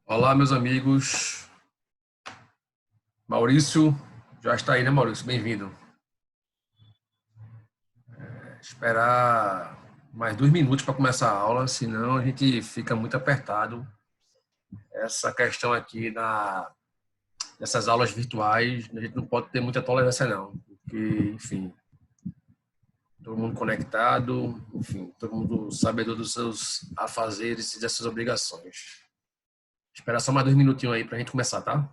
Olá, meus amigos. Maurício, já está aí, né, Maurício? Bem-vindo. Esperar mais 2 minutos para começar a aula, senão a gente fica muito apertado. Essa questão aqui dessas aulas virtuais, a gente não pode ter muita tolerância, não. Porque, enfim, todo mundo conectado, enfim, todo mundo sabedor dos seus afazeres e das suas obrigações. Esperar só mais 2 minutinhos aí para a gente começar, tá?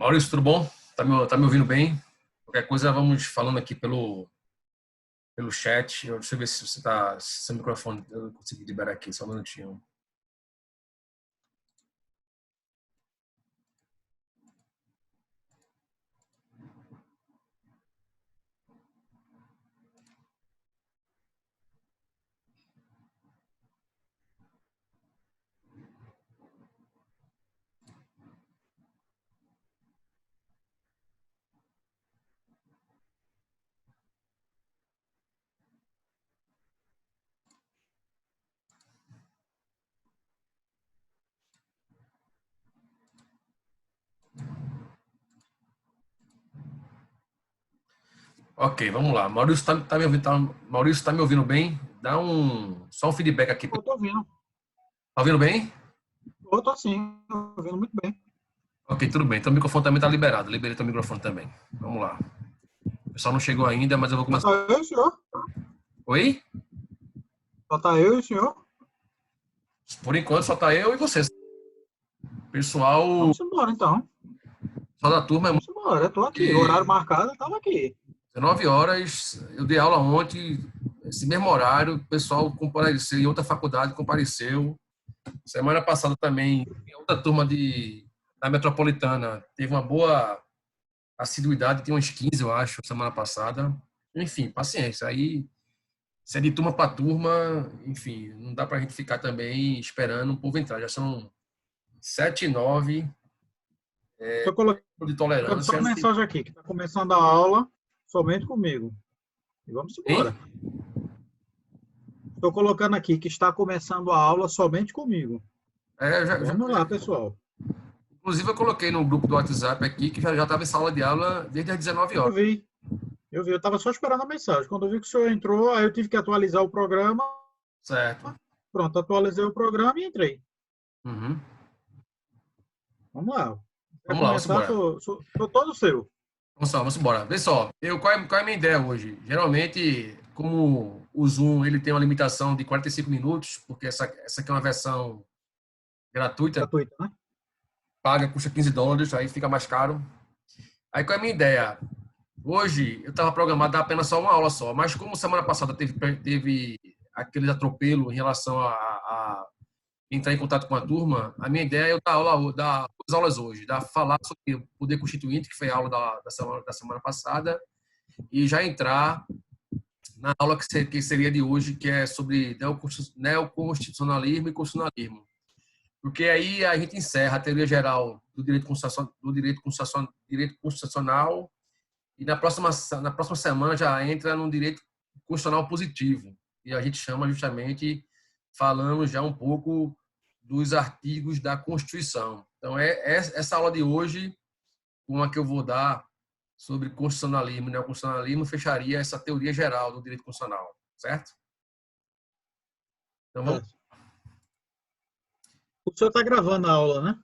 Maurício, tudo bom? Tá me ouvindo bem? Qualquer coisa, vamos falando aqui pelo chat. Deixa eu ver se você tá, se seu microfone eu consegui liberar aqui, só um minutinho. Ok, vamos lá. Maurício, tá me ouvindo, Maurício, tá me ouvindo bem? Dá só um feedback aqui. Eu tô ouvindo. Tá ouvindo bem? Eu tô sim, tô ouvindo muito bem. Ok, tudo bem. Então o microfone também tá liberado. Liberei teu microfone também. Vamos lá. O pessoal não chegou ainda, mas eu vou Só começar. tá eu e o senhor? Oi? Só tá eu e o senhor? Por enquanto só tá eu e você. Pessoal, Vamos embora então. só da turma é Vamos embora. Eu tô aqui. O horário marcado, eu tava aqui. 19 horas, eu dei aula ontem, esse mesmo horário, o pessoal compareceu, em outra faculdade compareceu. Semana passada também, em outra turma da Metropolitana, teve uma boa assiduidade, tem uns 15, eu acho, semana passada. Enfim, paciência. Aí, se é de turma para turma, enfim, não dá para a gente ficar também esperando o povo entrar. Já são 7h09, Tô colocando de só tolerância. uma mensagem aqui, que tá começando a aula somente comigo. E vamos Hein? embora. Estou colocando aqui que está começando a aula somente comigo. Vamos lá, pessoal. Inclusive, eu coloquei no grupo do WhatsApp aqui que já estava em sala de aula desde as 19 Eu horas. vi. Eu vi. Eu estava só esperando a mensagem. Quando eu vi que o senhor entrou, aí eu tive que atualizar o programa. Certo. Pronto, atualizei o programa e entrei. Uhum. Vamos lá. Quer Vamos lá, vamos começar? embora. Sou todo seu. Vamos embora. Vê só, qual é a minha ideia hoje? Geralmente, como o Zoom ele tem uma limitação de 45 minutos, porque essa aqui é uma versão gratuita, Gratuito, né? paga, custa US$ 15, aí fica mais caro. Aí qual é a minha ideia? Hoje eu estava programado dar apenas só uma aula só, mas como semana passada teve aquele atropelo em relação a entrar em contato com a turma, a minha ideia é eu dar duas aulas hoje, falar sobre o poder constituinte, que foi a aula da semana passada, e já entrar na aula que seria de hoje, que é sobre neoconstitucionalismo e constitucionalismo. Porque aí a gente encerra a teoria geral direito constitucional e na próxima semana já entra no direito constitucional positivo. E a gente chama justamente, falando já um pouco dos artigos da Constituição. Então, essa aula de hoje, uma que eu vou dar sobre constitucionalismo e neoconstitucionalismo, fecharia essa teoria geral do direito constitucional, certo? Então, vamos. Certo. O senhor está gravando a aula, né?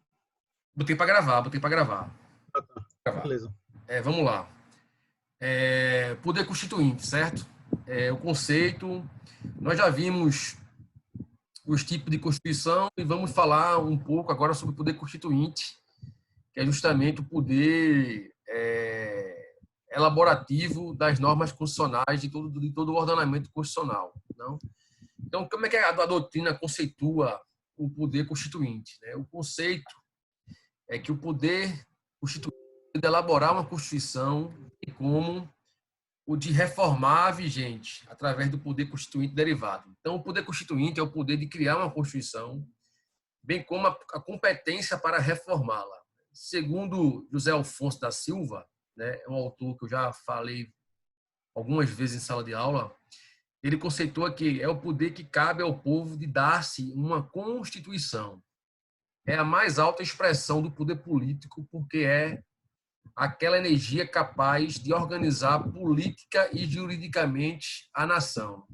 Botei para gravar. Ah, tá. Beleza. Vamos lá. Poder constituinte, certo? O conceito. Nós já vimos os tipos de Constituição e vamos falar um pouco agora sobre o poder constituinte, que é justamente o poder elaborativo das normas constitucionais de todo o ordenamento constitucional. Não? Então, como é que a doutrina conceitua o poder constituinte? Né? O conceito é que o poder constituinte é de elaborar uma Constituição e como o de reformar a vigente através do poder constituinte derivado. Então, o poder constituinte é o poder de criar uma Constituição, bem como a competência para reformá-la. Segundo José Alfonso da Silva, né, é um autor que eu já falei algumas vezes em sala de aula, ele conceitua que é o poder que cabe ao povo de dar-se uma Constituição. É a mais alta expressão do poder político, porque é aquela energia capaz de organizar política e juridicamente a nação.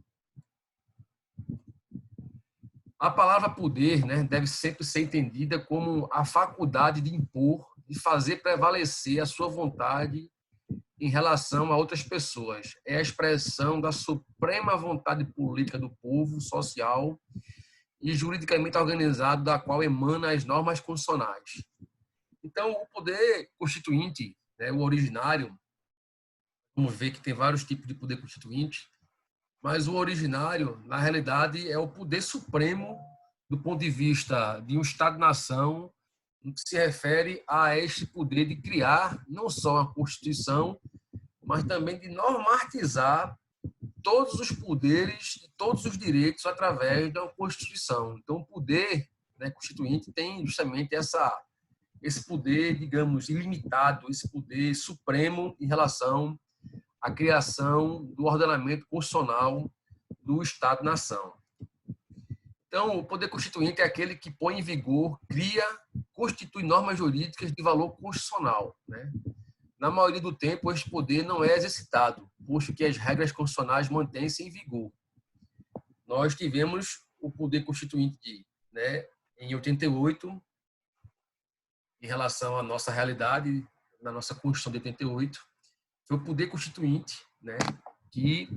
A palavra poder, né, deve sempre ser entendida como a faculdade de impor, de fazer prevalecer a sua vontade em relação a outras pessoas. É a expressão da suprema vontade política do povo, social e juridicamente organizado, da qual emana as normas constitucionais. Então, o poder constituinte, né, o originário, vamos ver que tem vários tipos de poder constituinte, mas o originário, na realidade, é o poder supremo do ponto de vista de um Estado-nação, no que se refere a este poder de criar não só a Constituição, mas também de normatizar todos os poderes e todos os direitos através da Constituição. Então, o poder, né, constituinte tem justamente esse poder, digamos, ilimitado, esse poder supremo em relação à criação do ordenamento constitucional do Estado-nação. Então, o poder constituinte é aquele que põe em vigor, cria, constitui normas jurídicas de valor constitucional, né? Na maioria do tempo, este poder não é exercitado, posto que as regras constitucionais mantêm-se em vigor. Nós tivemos o poder constituinte, né, em 88, em relação à nossa realidade, na nossa Constituição de 88, foi o poder constituinte, né, que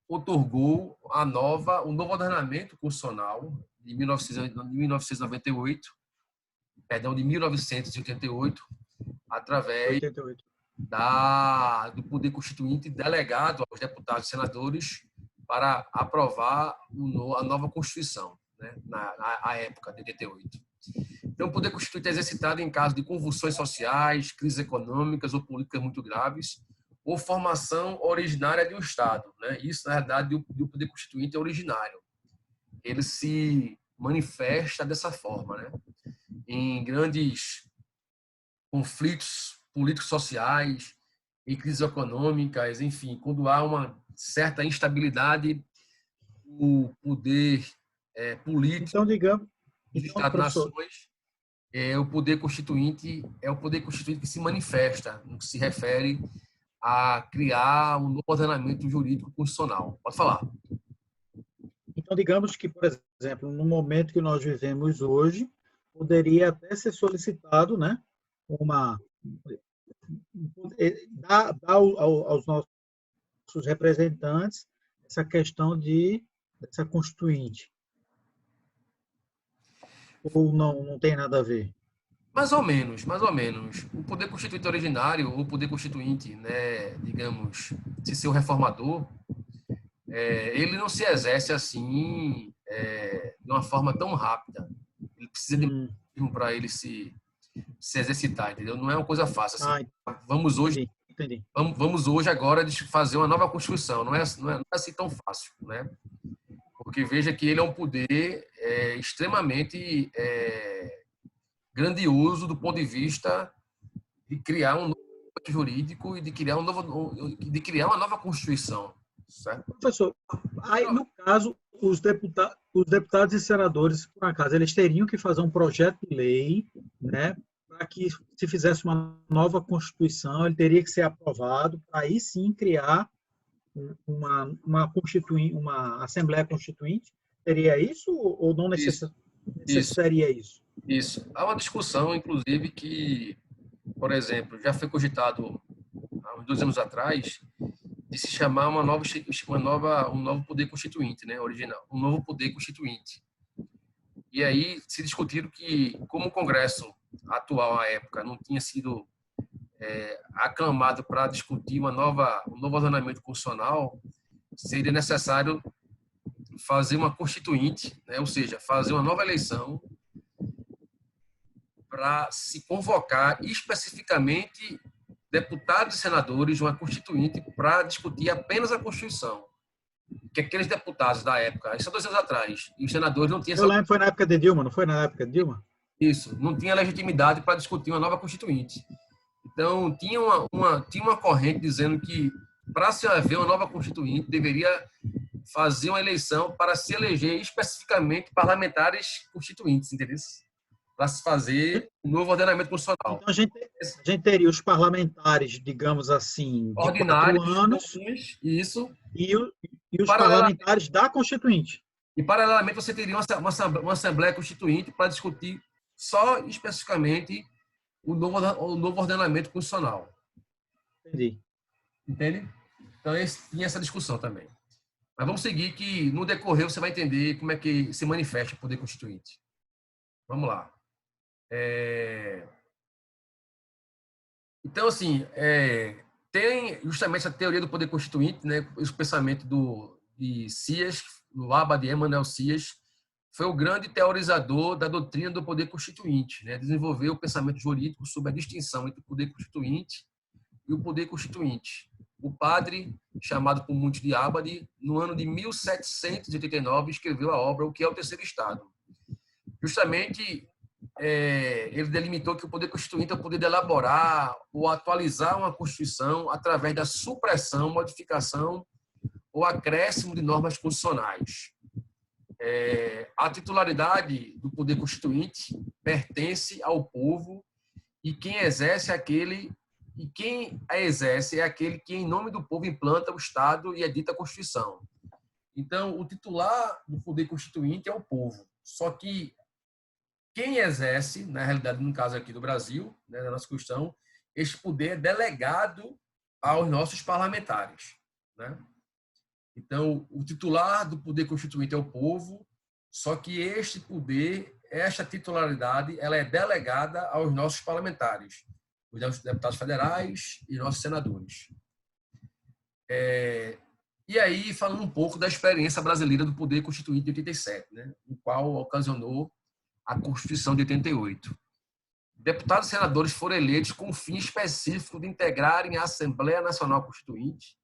outorgou o novo ordenamento constitucional de 1998, perdão, de 1988, através 88. do poder constituinte delegado aos deputados e senadores para aprovar a nova Constituição, né, na época de 88. Então, o poder constituinte é exercitado em caso de convulsões sociais, crises econômicas ou políticas muito graves, ou formação originária de um Estado, né? Isso, na verdade, o poder constituinte é originário. Ele se manifesta dessa forma, né? Em grandes conflitos políticos sociais, em crises econômicas, enfim, quando há uma certa instabilidade, o poder político Então, digamos, dos Estados-nações, o poder constituinte é o poder constituinte que se manifesta no que se refere a criar um novo ordenamento jurídico constitucional. Pode falar. Então, digamos que, por exemplo, no momento que nós vivemos hoje, poderia até ser solicitado, né, dar aos nossos representantes essa questão dessa constituinte. Ou não tem nada a ver? Mais ou menos, mais ou menos. O poder constituinte originário, ou poder constituinte, né, digamos, se ser o reformador, ele não se exerce assim de uma forma tão rápida. Ele precisa de tempo para ele se exercitar, entendeu? Não é uma coisa fácil assim. Vamos hoje, entendi. Vamos hoje agora fazer uma nova Constituição. Não é assim tão fácil, né? Porque veja que ele é um poder extremamente grandioso do ponto de vista de criar um novo jurídico e de criar uma nova Constituição, certo? Professor, aí no caso os deputados e senadores, por acaso, eles teriam que fazer um projeto de lei, né, para que se fizesse uma nova Constituição, ele teria que ser aprovado para aí sim criar uma Assembleia Constituinte. Teria isso ou não necessitaria isso? Isso. Há uma discussão, inclusive, que, por exemplo, já foi cogitado há uns 2 anos atrás, de se chamar um novo poder constituinte, né, original, um novo poder constituinte. E aí se discutiram que, como o Congresso atual à época não tinha sido aclamado para discutir um novo ordenamento constitucional, seria necessário fazer uma constituinte, né, ou seja, fazer uma nova eleição para se convocar especificamente deputados e senadores de uma constituinte para discutir apenas a Constituição. Que aqueles deputados da época, isso há 2 anos atrás, e os senadores não tinham... Eu lembro que foi na época de Dilma, não foi na época de Dilma? Isso, não tinha legitimidade para discutir uma nova constituinte. Então, tinha uma corrente dizendo que, para se haver uma nova constituinte, deveria fazer uma eleição para se eleger especificamente parlamentares constituintes, entendeu? Para se fazer um novo ordenamento constitucional. Então, a gente teria os parlamentares, digamos assim, de ordinários, 4 anos, isso, e os parlamentares da Constituinte. E, paralelamente, você teria uma Assembleia Constituinte para discutir só especificamente o novo ordenamento constitucional. Entendi. Entende? Então, tinha essa discussão também. Mas vamos seguir que, no decorrer, você vai entender como é que se manifesta o poder constituinte. Vamos lá. Então, assim, tem justamente essa teoria do poder constituinte, né? Esse pensamento de Sias, do Abad Emanuel Sias, foi o grande teorizador da doutrina do poder constituinte, né? Desenvolveu o pensamento jurídico sobre a distinção entre o poder constituinte e o poder constituinte. O padre, chamado por muitos de Abad, no ano de 1789, escreveu a obra O que é o Terceiro Estado. Justamente, ele delimitou que o poder constituinte é o poder de elaborar ou atualizar uma Constituição através da supressão, modificação ou acréscimo de normas constitucionais. A titularidade do poder constituinte pertence ao povo e quem exerce quem a exerce é aquele que, em nome do povo, implanta o Estado e edita a Constituição. Então, o titular do poder constituinte é o povo. Só que quem exerce, na realidade, no caso aqui do Brasil, né, na nossa Constituição, esse poder é delegado aos nossos parlamentares, né? Então, o titular do poder constituinte é o povo, só que este poder, esta titularidade, ela é delegada aos nossos parlamentares, os nossos deputados federais e nossos senadores. E aí, falando um pouco da experiência brasileira do poder constituinte de 87, né, o qual ocasionou a Constituição de 88. Deputados e senadores foram eleitos com o fim específico de integrarem a Assembleia Nacional Constituinte.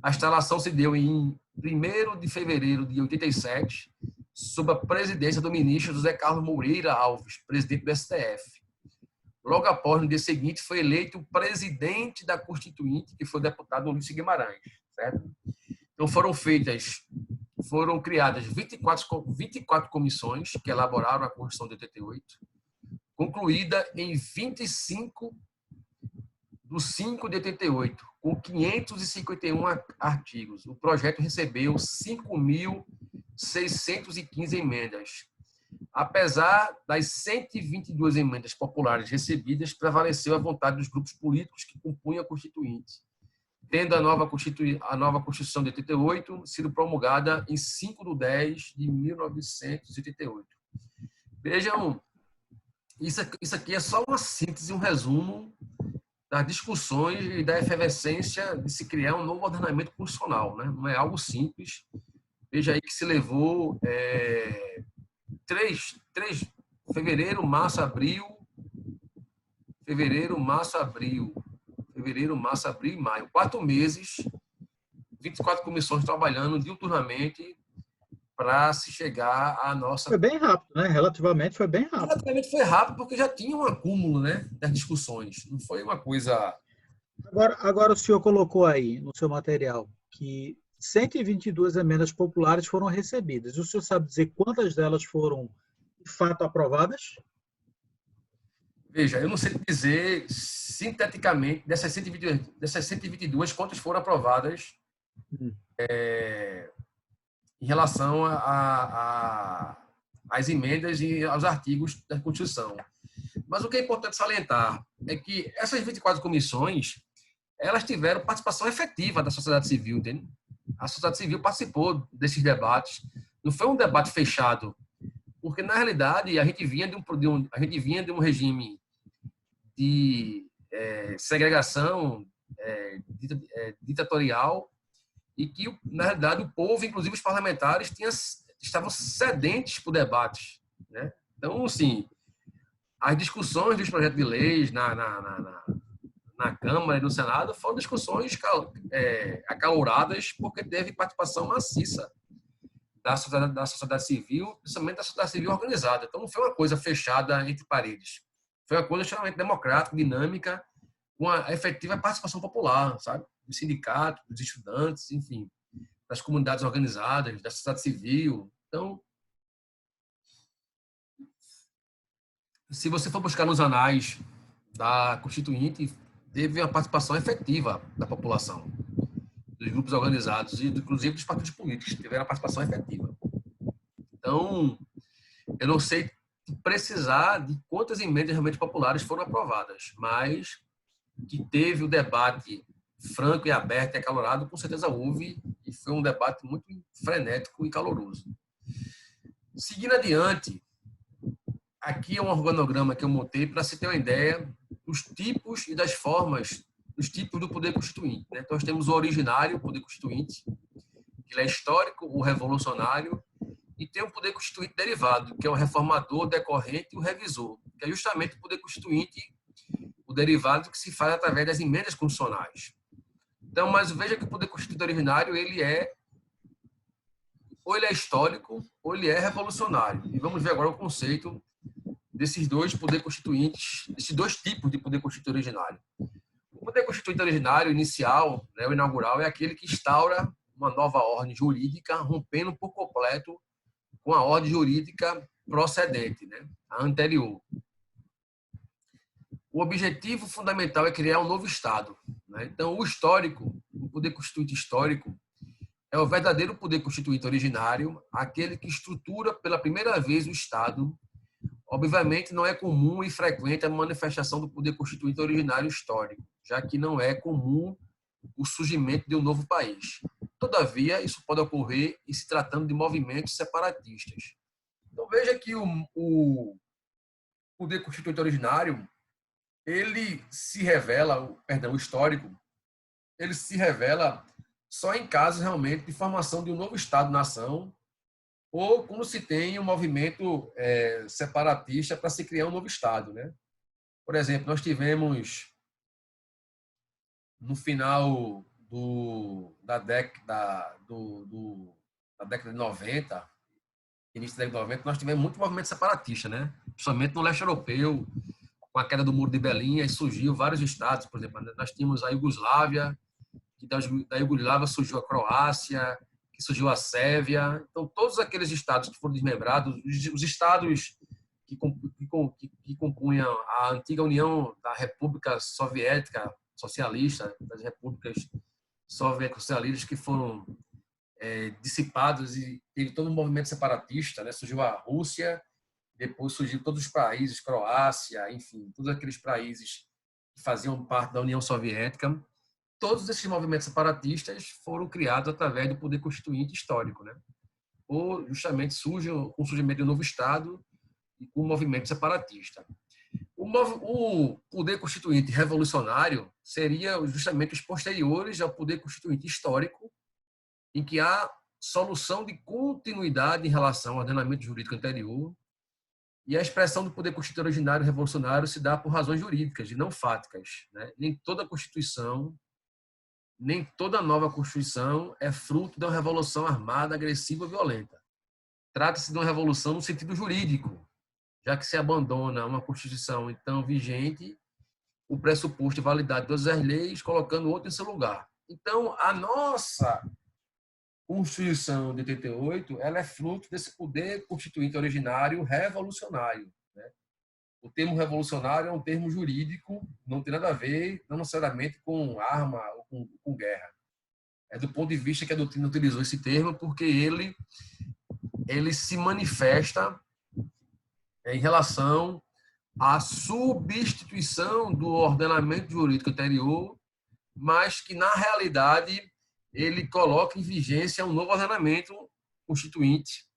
A instalação se deu em 1º de fevereiro de 87, sob a presidência do ministro José Carlos Moreira Alves, presidente do STF. Logo após, no dia seguinte, foi eleito o presidente da Constituinte, que foi o deputado Ulisses Guimarães, certo? Então foram criadas 24 comissões que elaboraram a Constituição de 88, concluída em 25 de 5 de 88, com 551 artigos. O projeto recebeu 5.615 emendas. Apesar das 122 emendas populares recebidas, prevaleceu a vontade dos grupos políticos que compunham a Constituinte, tendo a nova Constituição de 88 sido promulgada em 5 de 10 de 1988. Vejam, isso aqui é só uma síntese, um resumo das discussões e da efervescência de se criar um novo ordenamento constitucional, né? Não é algo simples. Veja aí que se levou fevereiro, março, abril e maio. 4 meses, 24 comissões trabalhando diuturnamente para se chegar à nossa... Foi bem rápido, né? Relativamente foi bem rápido. Relativamente foi rápido porque já tinha um acúmulo, né, das discussões. Não foi uma coisa... Agora o senhor colocou aí no seu material que 122 emendas populares foram recebidas. O senhor sabe dizer quantas delas foram de fato aprovadas? Veja, eu não sei dizer sinteticamente dessas 122 quantas foram aprovadas em relação às emendas e aos artigos da Constituição. Mas o que é importante salientar é que essas 24 comissões, elas tiveram participação efetiva da sociedade civil, entende? A sociedade civil participou desses debates. Não foi um debate fechado, porque na realidade a gente vinha de um regime de segregação ditatorial e que, na realidade, o povo, inclusive os parlamentares, estavam sedentes por debates, né? Então, assim, as discussões dos projetos de leis na Câmara e no Senado foram discussões acaloradas porque teve participação maciça da sociedade civil, principalmente da sociedade civil organizada. Então, não foi uma coisa fechada entre paredes. Foi uma coisa extremamente democrática, dinâmica, com a efetiva participação popular, sabe? Dos sindicatos, dos estudantes, enfim, das comunidades organizadas, da sociedade civil. Então, se você for buscar nos anais da Constituinte, teve uma participação efetiva da população, dos grupos organizados e, inclusive, dos partidos políticos, que tiveram a participação efetiva. Então, eu não sei precisar de quantas emendas realmente populares foram aprovadas, mas que teve o debate franco e aberto e acalorado, com certeza houve, e foi um debate muito frenético e caloroso. Seguindo adiante, aqui é um organograma que eu montei para se ter uma ideia dos tipos e das formas, dos tipos do poder constituinte. Né? Então, nós temos o originário, o poder constituinte, que ele é histórico, o revolucionário, e tem o poder constituinte derivado, que é o reformador, o decorrente e o revisor, que é justamente o poder constituinte, o derivado que se faz através das emendas constitucionais. Então, mas veja que o poder constituinte originário, ou ele é histórico, ou ele é revolucionário. E vamos ver agora o conceito desses dois poder constituintes, desses dois tipos de poder constituinte originário. O poder constituinte originário inicial, né, o inaugural, é aquele que instaura uma nova ordem jurídica, rompendo por completo com a ordem jurídica procedente, né, a anterior. O objetivo fundamental é criar um novo Estado. Né? Então, o histórico, o poder constituinte histórico, é o verdadeiro poder constituinte originário, aquele que estrutura pela primeira vez o Estado. Obviamente, não é comum e frequente a manifestação do poder constituinte originário histórico, já que não é comum o surgimento de um novo país. Todavia, isso pode ocorrer em se tratando de movimentos separatistas. Então, veja que o poder constituinte originário, ele se revela, perdão, o histórico, ele se revela só em casos realmente de formação de um novo Estado-nação ou quando se tem um movimento separatista para se criar um novo Estado. Né? Por exemplo, nós tivemos no final da década de 90, início da década de 90, nós tivemos muito movimento separatista, né? Principalmente no leste europeu, com a queda do Muro de Berlim, aí surgiu vários estados, por exemplo, nós tínhamos a Iugoslávia, que da Iugoslávia surgiu a Croácia, que surgiu a Sérvia. Então, todos aqueles estados que foram desmembrados, os estados que compunham a antiga União da República Soviética Socialista, das repúblicas soviéticas socialistas que foram dissipados e teve todo um movimento separatista, né? Surgiu a Rússia, depois surgiu todos os países, Croácia, enfim, todos aqueles países que faziam parte da União Soviética. Todos esses movimentos separatistas foram criados através do poder constituinte histórico, né? Ou justamente surge com o surgimento de um novo Estado e com o movimento separatista. O poder constituinte revolucionário seria justamente os posteriores ao poder constituinte histórico, em que há solução de continuidade em relação ao ordenamento jurídico anterior, e a expressão do poder constituinte originário revolucionário se dá por razões jurídicas e não fáticas. Né? Nem toda Constituição, nem toda nova Constituição é fruto de uma revolução armada, agressiva ou violenta. Trata-se de uma revolução no sentido jurídico, já que se abandona uma Constituição então vigente, o pressuposto de validade das leis, colocando outra em seu lugar. Então, a nossa Constituição de 88, ela é fruto desse poder constituinte originário revolucionário. Né? O termo revolucionário é um termo jurídico, não tem nada a ver, não necessariamente com arma ou com guerra. É do ponto de vista que a doutrina utilizou esse termo, porque ele se manifesta em relação à substituição do ordenamento jurídico anterior, mas que, na realidade, ele coloca em vigência um novo ordenamento constituinte,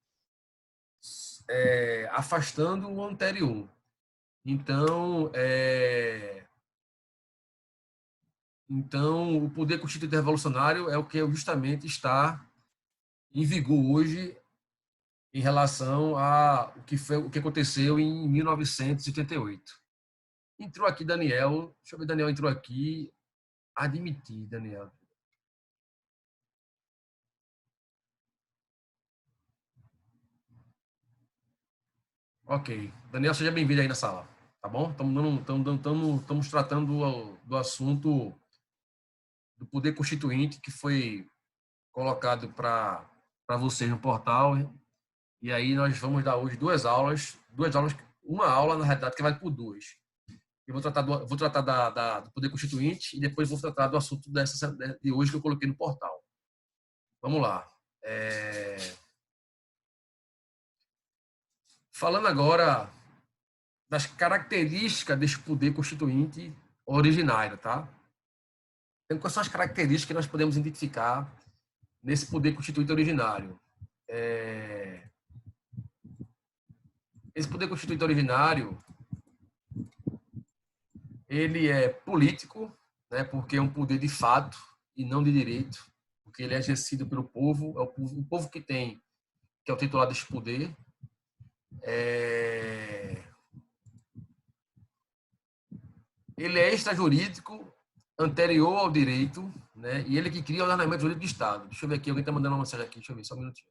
afastando o anterior. Então, o poder constituinte revolucionário é o que justamente está em vigor hoje em relação a o que aconteceu em 1988. Entrou aqui Daniel, deixa eu ver, Daniel entrou aqui, admitir, Daniel. Ok. Daniel, seja bem-vindo aí na sala, tá bom? Estamos tratando do assunto do poder constituinte que foi colocado para vocês no portal. E aí nós vamos dar hoje duas aulas, uma aula, na realidade, que vai por duas. Eu vou tratar do poder constituinte e depois vou tratar do assunto de hoje que eu coloquei no portal. Vamos lá. Falando agora das características desse poder constituinte originário, tá? Então, quais são as características que nós podemos identificar nesse poder constituinte originário? Esse poder constituinte originário, Ele é político, né, porque é um poder de fato e não de direito, porque ele é exercido pelo povo, é o povo que tem, que é o titular desse poder. Ele é extrajurídico, anterior ao direito, né, e ele que cria o ordenamento jurídico do Estado. Deixa eu ver aqui, alguém está mandando uma mensagem aqui, deixa eu ver, só um minutinho.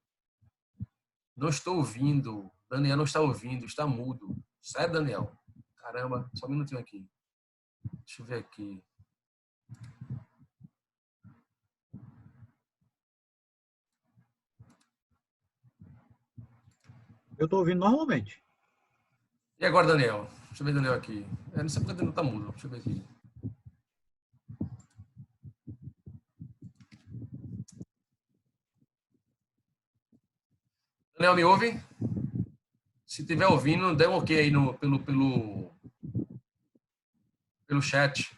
Não estou ouvindo, Daniel não está ouvindo, está mudo. Sério, Daniel? Caramba, só um minutinho aqui. Deixa eu ver aqui. Eu estou ouvindo normalmente. E agora, Daniel? Deixa eu ver, Daniel, aqui. Não sei porque ele não está mudo. Deixa eu ver aqui. Daniel, me ouve? Se estiver ouvindo, dê um ok aí pelo chat.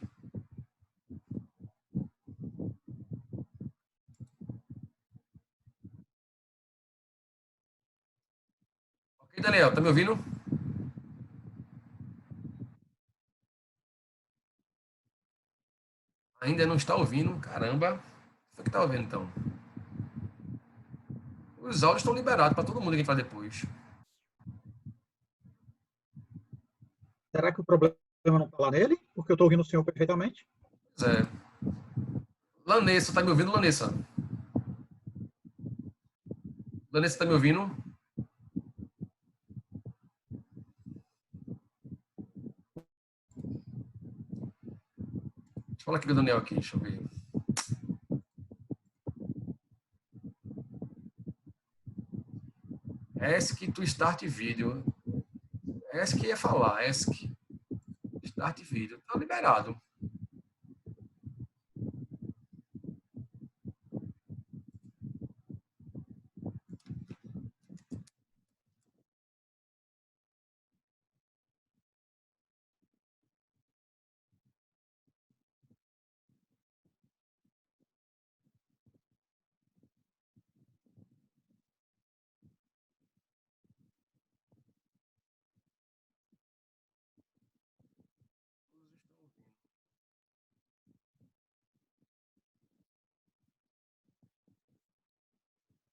Ok, Daniel, tá me ouvindo? Ainda não está ouvindo? Caramba. O que está ouvindo, então? Os áudios estão liberados para todo mundo que entrar depois. Será que o problema não está lá nele? Porque eu estou ouvindo o senhor perfeitamente. Pois é. Lanessa, tá me ouvindo, Lanessa? Lanessa, tá me ouvindo? Deixa eu falar aqui com o Daniel aqui, deixa eu ver. ESC to start vídeo. ESC ia falar, ESC. Start vídeo. Tá liberado.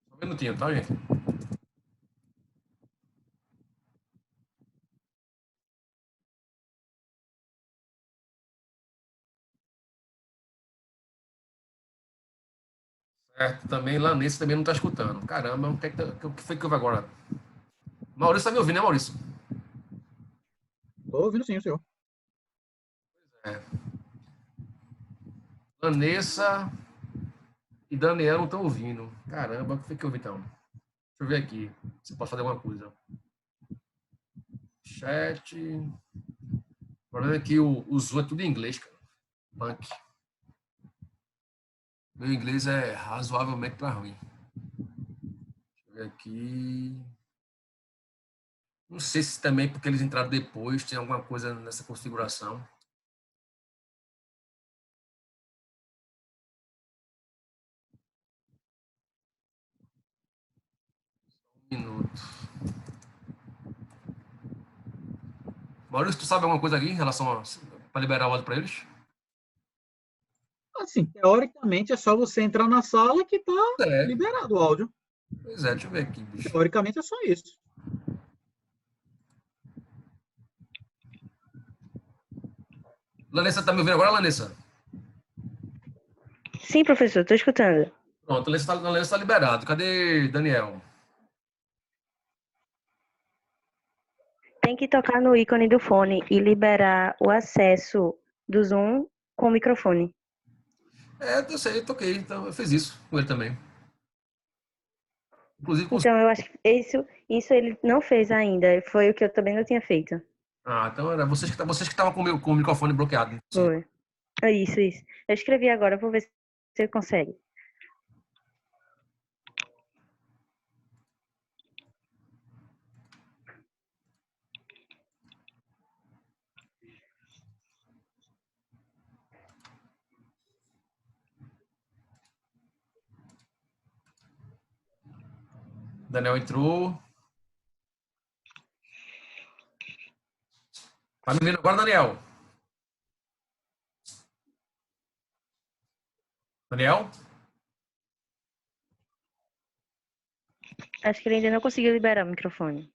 Só um minutinho, tá, gente? Certo, também Lanessa também não tá escutando. Caramba, o que foi que houve agora? Maurício tá me ouvindo, né, Maurício? Estou ouvindo sim, o senhor. É. Lanessa e Daniel não estão ouvindo. Caramba, o que foi que houve então? Deixa eu ver aqui se posso fazer alguma coisa. Chat. O problema é que o Zoom é tudo em inglês, cara. Punk. Meu inglês é razoavelmente para ruim. Deixa eu ver aqui. Não sei se também porque eles entraram depois, tem alguma coisa nessa configuração. Um minuto. Maurício, tu sabe alguma coisa aqui em relação para liberar o áudio para eles? Assim, teoricamente é só você entrar na sala que está É, liberado o áudio. pois é, deixa eu ver aqui, bicho. Teoricamente é só isso. Lanessa, tá me ouvindo agora, Lanessa? Sim, professor, estou escutando. Pronto, Lanessa tá liberado. Cadê Daniel? Tem que tocar no ícone do fone e liberar o acesso do Zoom com o microfone. É, eu sei, eu toquei, então eu fiz isso com ele também. Inclusive com... Então, eu acho que isso ele não fez ainda. Foi o que eu também não tinha feito. Ah, então era vocês que estavam com o microfone bloqueado. Sim. Foi. É isso, isso. Eu escrevi agora, vou ver se ele consegue. Daniel entrou. Tá me vendo agora, Daniel? Daniel? Acho que ele ainda não conseguiu liberar o microfone.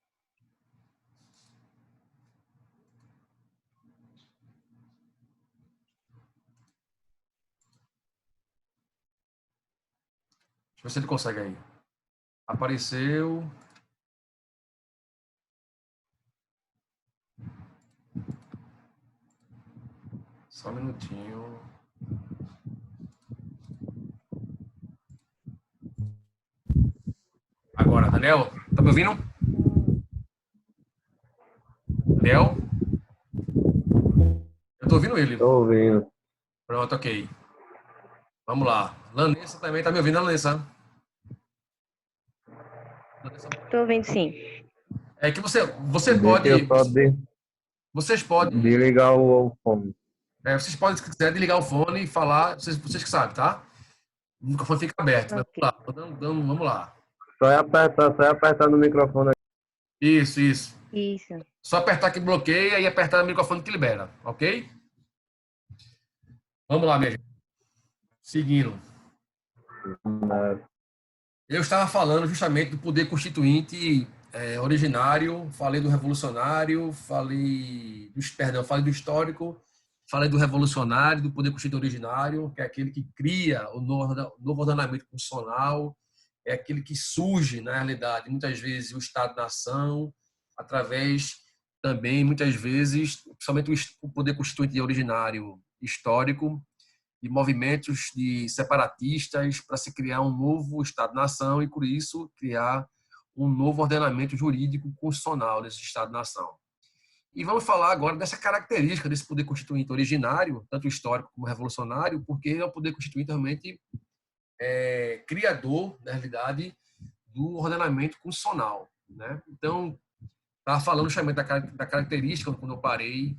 Deixa eu ver se ele consegue aí. Apareceu. Só um minutinho. Agora, Daniel, tá me ouvindo? Daniel? Eu tô ouvindo ele. Tô ouvindo. Pronto, ok. Vamos lá. Lanessa também tá me ouvindo, Lanessa? Tô ouvindo, sim. É que você Deixa pode. eu só Vocês podem. desligar o fone. Vocês podem, se quiser, desligar o fone e falar. Vocês que sabem, tá? O microfone fica aberto. Mas Ok. vamos lá. Vamos lá. Só é apertar no microfone. Isso, isso. Isso. Só apertar que bloqueia e apertar o microfone que libera, ok? Vamos lá, minha gente. Seguindo. Eu estava falando justamente do poder constituinte originário, falei do revolucionário, falei do histórico, falei do revolucionário, do poder constituinte originário, que é aquele que cria o novo ordenamento constitucional, é aquele que surge, na realidade, muitas vezes, o Estado-nação, através também, muitas vezes, principalmente o poder constituinte originário histórico, de movimentos de separatistas para se criar um novo Estado-nação e, por isso, criar um novo ordenamento jurídico constitucional desse Estado-nação. E vamos falar agora dessa característica desse poder constituinte originário, tanto histórico como revolucionário, porque é um poder constituinte realmente criador, na realidade, do ordenamento constitucional. Né? Então, estava falando justamente da característica, quando eu parei,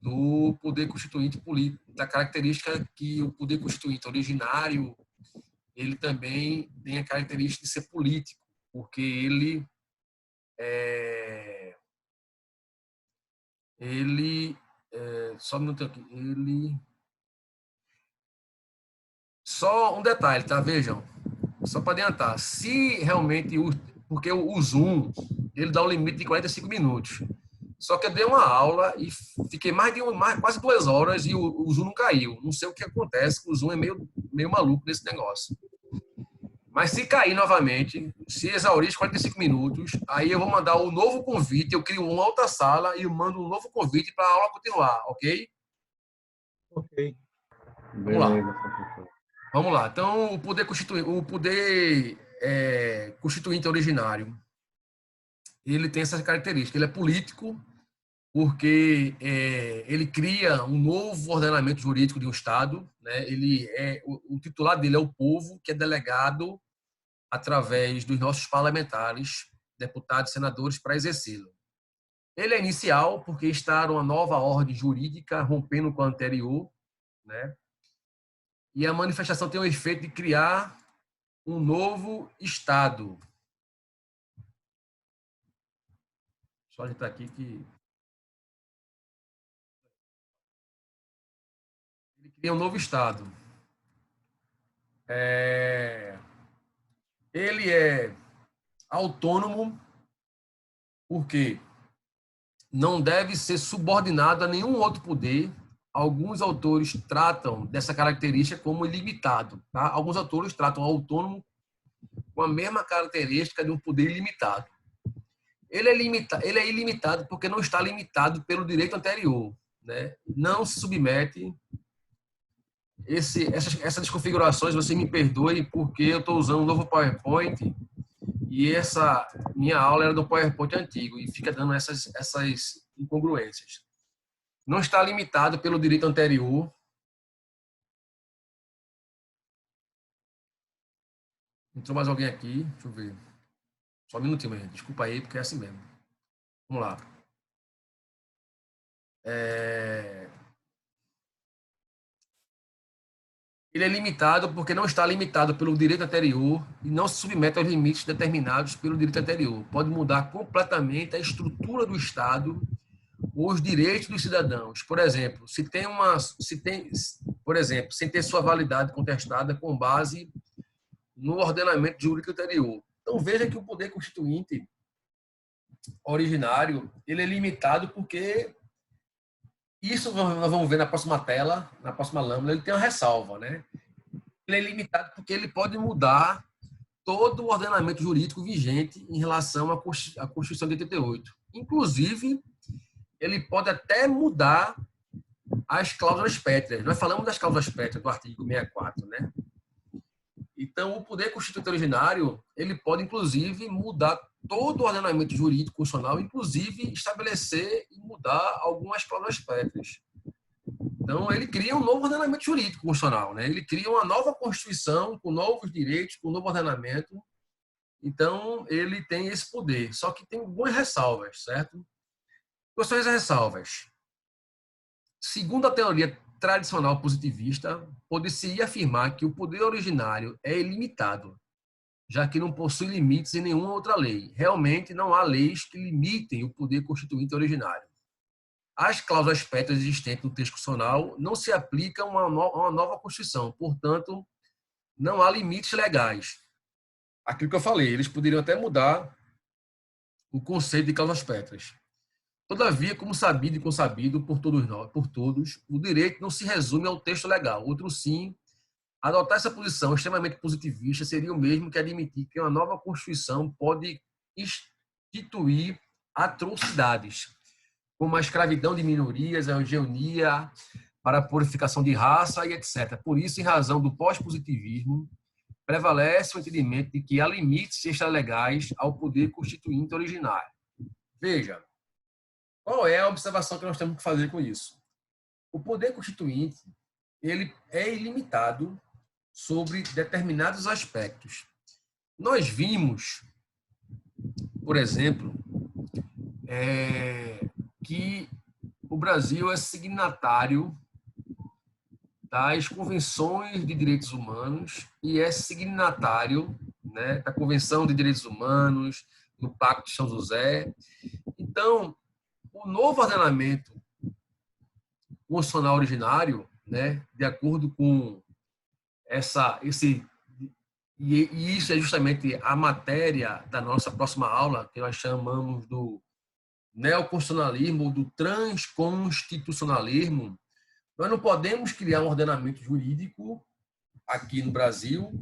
do poder constituinte político, da característica que o poder constituinte originário, ele também tem a característica de ser político, porque só um minuto aqui, só um detalhe, tá? Vejam, só para adiantar, se realmente, porque o Zoom, ele dá um limite de 45 minutos, só que eu dei uma aula e fiquei quase 2 horas e o Zoom não caiu. Não sei o que acontece, o Zoom é meio maluco nesse negócio. Mas se cair novamente, se exaurir os 45 minutos, aí eu vou mandar um novo convite, eu crio uma outra sala e eu mando um novo convite para a aula continuar, ok? Ok. Vamos lá. Vamos lá. Então, o poder constituinte originário, ele tem essa característica. Ele é político, porque ele cria um novo ordenamento jurídico de um Estado. Né? O titular dele é o povo, que é delegado através dos nossos parlamentares, deputados e senadores, para exercê-lo. Ele é inicial, porque está numa nova ordem jurídica, rompendo com a anterior, né? E a manifestação tem o efeito de criar um novo Estado. Só ajeitar aqui que ele cria um novo Estado. Ele é autônomo porque não deve ser subordinado a nenhum outro poder. Alguns autores tratam dessa característica como ilimitado. Tá? Alguns autores tratam o autônomo com a mesma característica de um poder ilimitado. Ele é ilimitado porque não está limitado pelo direito anterior. Né? Não se submete. Essas configurações, você me perdoe, porque eu estou usando um novo PowerPoint e essa minha aula era do PowerPoint antigo e fica dando essas incongruências. Não está limitado pelo direito anterior. Entrou mais alguém aqui? Deixa eu ver. Só um minutinho, gente. Desculpa aí, porque é assim mesmo. Vamos lá. Ele é limitado porque não está limitado pelo direito anterior e não se submete aos limites determinados pelo direito anterior. Pode mudar completamente a estrutura do Estado os direitos dos cidadãos. Por exemplo, por exemplo, sem ter sua validade contestada com base no ordenamento jurídico anterior. Então veja que o poder constituinte originário, ele é limitado porque isso nós vamos ver na próxima tela, na próxima lâmina, ele tem uma ressalva, né? Ele é limitado porque ele pode mudar todo o ordenamento jurídico vigente em relação à Constituição de 88. Inclusive, ele pode até mudar as cláusulas pétreas. Nós falamos das cláusulas pétreas do artigo 64, né? Então, o poder constituinte originário, ele pode, inclusive, mudar todo o ordenamento jurídico constitucional, inclusive estabelecer e mudar algumas cláusulas pétreas. Então, ele cria um novo ordenamento jurídico constitucional, né? Ele cria uma nova Constituição com novos direitos, com um novo ordenamento. Então, ele tem esse poder. Só que tem algumas ressalvas, certo? Quais são as ressalvas? Segundo a teoria tradicional positivista, pode-se afirmar que o poder originário é ilimitado, já que não possui limites em nenhuma outra lei. Realmente, não há leis que limitem o poder constituinte originário. As cláusulas pétreas existentes no texto constitucional não se aplicam a uma nova Constituição, portanto, não há limites legais. Aquilo que eu falei, eles poderiam até mudar o conceito de cláusulas pétreas. Todavia, como sabido e consabido por todos, o direito não se resume ao texto legal. Outro sim, adotar essa posição extremamente positivista seria o mesmo que admitir que uma nova Constituição pode instituir atrocidades, como a escravidão de minorias, a eugenia para a purificação de raça e etc. Por isso, em razão do pós-positivismo, prevalece o entendimento de que há limites extralegais ao poder constituinte originário. Veja, qual é a observação que nós temos que fazer com isso? O poder constituinte, ele é ilimitado sobre determinados aspectos. Nós vimos, por exemplo, que o Brasil é signatário das convenções de direitos humanos e é signatário, né, da Convenção de Direitos Humanos, do Pacto de São José. Então, o novo ordenamento constitucional originário, né, de acordo com e isso é justamente a matéria da nossa próxima aula, que nós chamamos do neoconstitucionalismo, do transconstitucionalismo. Nós não podemos criar um ordenamento jurídico aqui no Brasil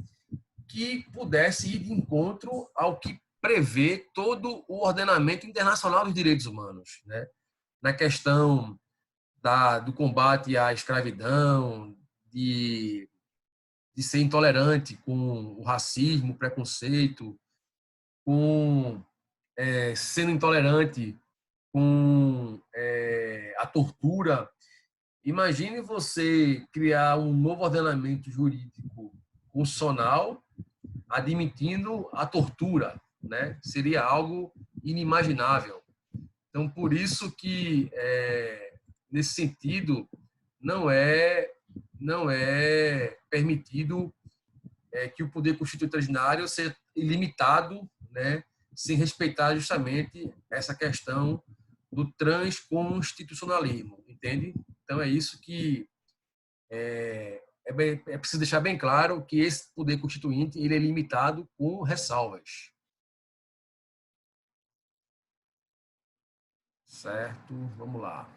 que pudesse ir de encontro ao que prevê todo o ordenamento internacional dos direitos humanos, né? Na questão do combate à escravidão, de ser intolerante com o racismo, o preconceito, sendo intolerante com a tortura. Imagine você criar um novo ordenamento jurídico constitucional admitindo a tortura, né? Seria algo inimaginável. Então, por isso que, nesse sentido, não é permitido que o poder constituinte originário seja ilimitado, né? Sem respeitar justamente essa questão do transconstitucionalismo, entende? Então, é isso que é preciso deixar bem claro, que esse poder constituinte ele é limitado com ressalvas. Certo? Vamos lá.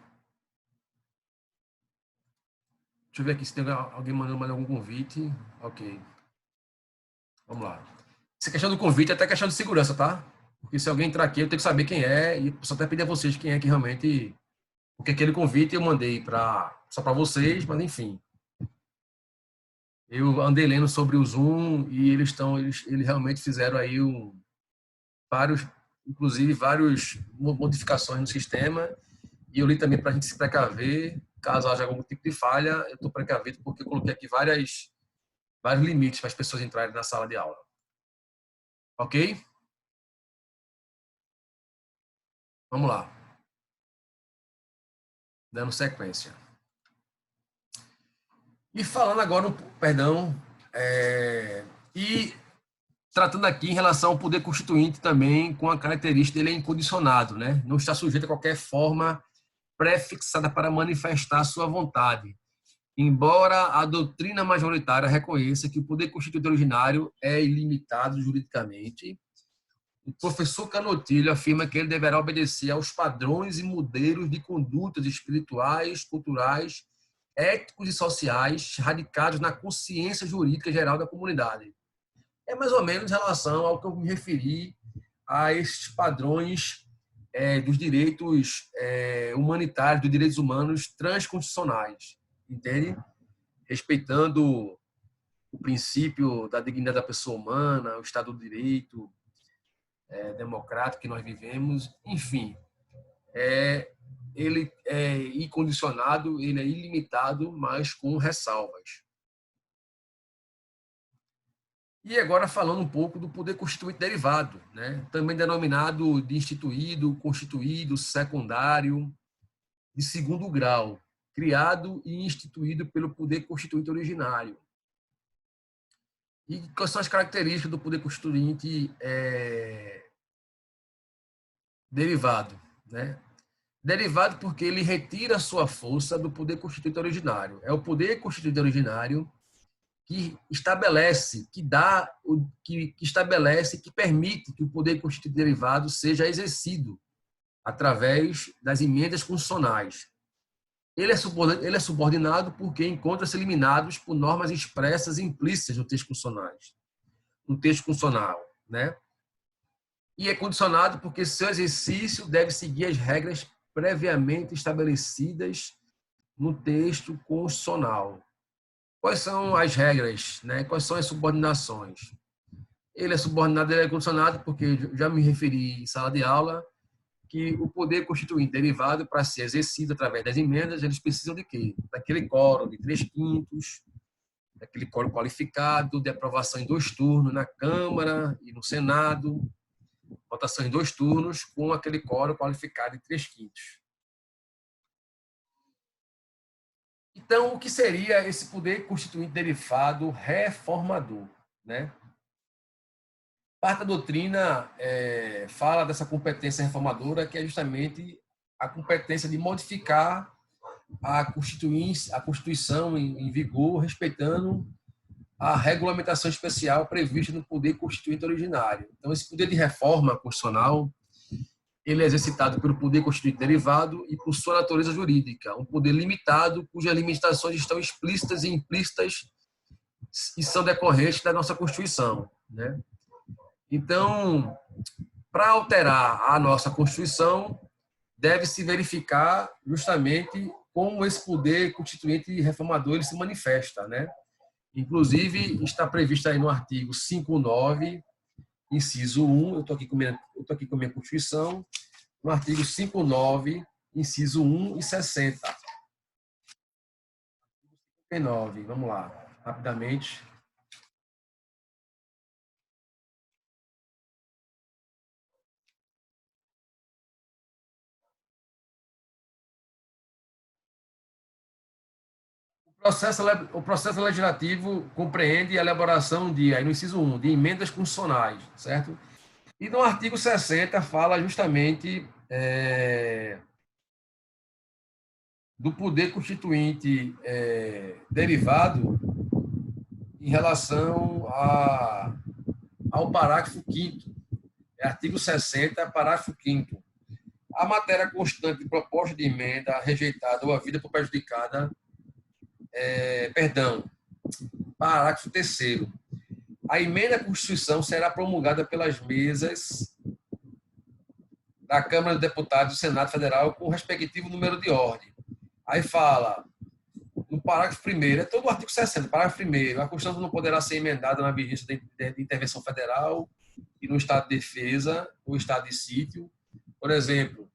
Deixa eu ver aqui se tem alguém mandando mais algum convite. Ok. Vamos lá. Essa questão do convite é até questão de segurança, tá? Porque se alguém entrar aqui, eu tenho que saber quem é e só até pedir a vocês quem é que realmente... Porque aquele convite eu mandei só para vocês, mas enfim. Eu andei lendo sobre o Zoom e eles realmente fizeram aí inclusive várias modificações no sistema, e eu li também para a gente se precaver, caso haja algum tipo de falha, eu estou precavido porque eu coloquei aqui vários limites para as pessoas entrarem na sala de aula. Ok? Vamos lá. Dando sequência. E falando agora, e tratando aqui em relação ao poder constituinte também, com a característica dele é incondicionado, né? Não está sujeito a qualquer forma prefixada para manifestar sua vontade, embora a doutrina majoritária reconheça que o poder constituinte originário é ilimitado juridicamente. O professor Canotilho afirma que ele deverá obedecer aos padrões e modelos de condutas espirituais, culturais, éticos e sociais radicados na consciência jurídica geral da comunidade. É mais ou menos em relação ao que eu me referi a esses padrões dos direitos humanitários, dos direitos humanos transconstitucionais, entende? Respeitando o princípio da dignidade da pessoa humana, o Estado do Direito democrático que nós vivemos, enfim, ele é incondicionado, ele é ilimitado, mas com ressalvas. E agora falando um pouco do poder constituinte derivado, né? Também denominado de instituído, constituído, secundário, de segundo grau, criado e instituído pelo poder constituinte originário. E quais são as características do poder constituinte derivado, né? Derivado porque ele retira sua força do poder constituinte originário. É o poder constituinte originário que estabelece, que permite que o poder constituinte derivado seja exercido através das emendas constitucionais. Ele é subordinado porque encontra-se eliminados por normas expressas e implícitas no texto constitucional, né? E é condicionado porque seu exercício deve seguir as regras previamente estabelecidas no texto constitucional. Quais são as regras, né? Quais são as subordinações? Ele é subordinado, ele é condicionado porque já me referi em sala de aula que o poder constituinte derivado, para ser exercido através das emendas, eles precisam de quê? Daquele quórum de 3/5, daquele quórum qualificado, de aprovação em 2 turnos na Câmara e no Senado, votação em 2 turnos com aquele quórum qualificado de 3/5. Então, o que seria esse poder constituinte derivado reformador, né? Parte da doutrina fala dessa competência reformadora, que é justamente a competência de modificar a Constituição em vigor, respeitando a regulamentação especial prevista no poder constituinte originário. Então, esse poder de reforma constitucional, ele é exercitado pelo poder constituinte derivado e por sua natureza jurídica, um poder limitado, cujas limitações estão explícitas e implícitas e são decorrentes da nossa Constituição, né? Então, para alterar a nossa Constituição, deve-se verificar justamente como esse poder constituinte reformador ele se manifesta, né? Inclusive, está previsto aí no artigo 59, inciso 1, eu estou aqui com a minha Constituição, no artigo 59, inciso 1 e 60. 59, vamos lá, rapidamente. O processo legislativo compreende a elaboração aí no inciso 1, de emendas constitucionais, certo? E no artigo 60 fala justamente do poder constituinte derivado em relação ao parágrafo 5º. Artigo 60, parágrafo 5º. A matéria constante de proposta de emenda rejeitada ou havida por prejudicada parágrafo 3º. A emenda à Constituição será promulgada pelas mesas da Câmara dos Deputados do Senado Federal com o respectivo número de ordem. Aí fala, no parágrafo 1º, é todo o artigo 60, parágrafo 1º, a Constituição não poderá ser emendada na vigência de intervenção federal e no estado de defesa ou estado de sítio. Por exemplo,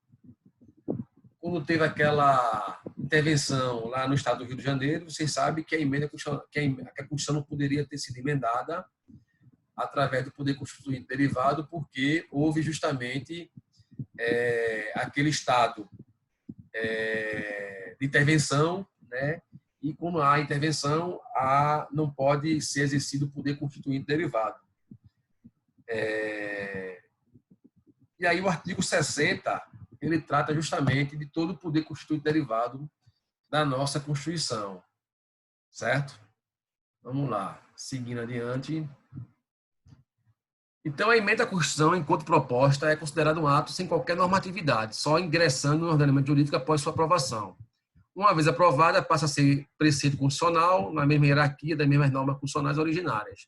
quando teve aquela intervenção lá no estado do Rio de Janeiro, vocês sabem que a Constituição não poderia ter sido emendada através do poder constituinte derivado, porque houve justamente aquele estado de intervenção, né? E quando há intervenção, não pode ser exercido o poder constituinte derivado. E aí o artigo 60 ele trata justamente de todo o poder constituinte derivado da nossa Constituição, certo? Vamos lá, seguindo adiante. Então, a emenda à Constituição, enquanto proposta, é considerada um ato sem qualquer normatividade, só ingressando no ordenamento jurídico após sua aprovação. Uma vez aprovada, passa a ser preceito constitucional, na mesma hierarquia das mesmas normas constitucionais originárias,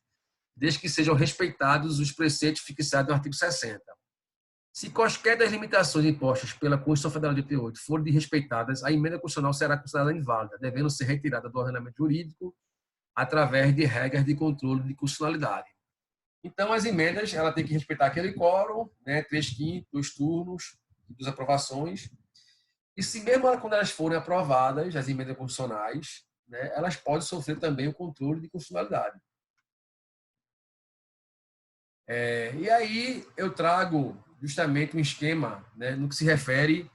desde que sejam respeitados os preceitos fixados no artigo 60. Se quaisquer das limitações impostas pela Constituição Federal de 88 forem desrespeitadas, a emenda constitucional será considerada inválida, devendo ser retirada do ordenamento jurídico através de regras de controle de constitucionalidade. Então, as emendas, ela tem que respeitar aquele quórum, né, 3/5, 2 turnos, 2 aprovações. E se mesmo quando elas forem aprovadas, as emendas constitucionais, né, elas podem sofrer também o controle de constitucionalidade. E aí eu trago justamente um esquema, né, no que se refere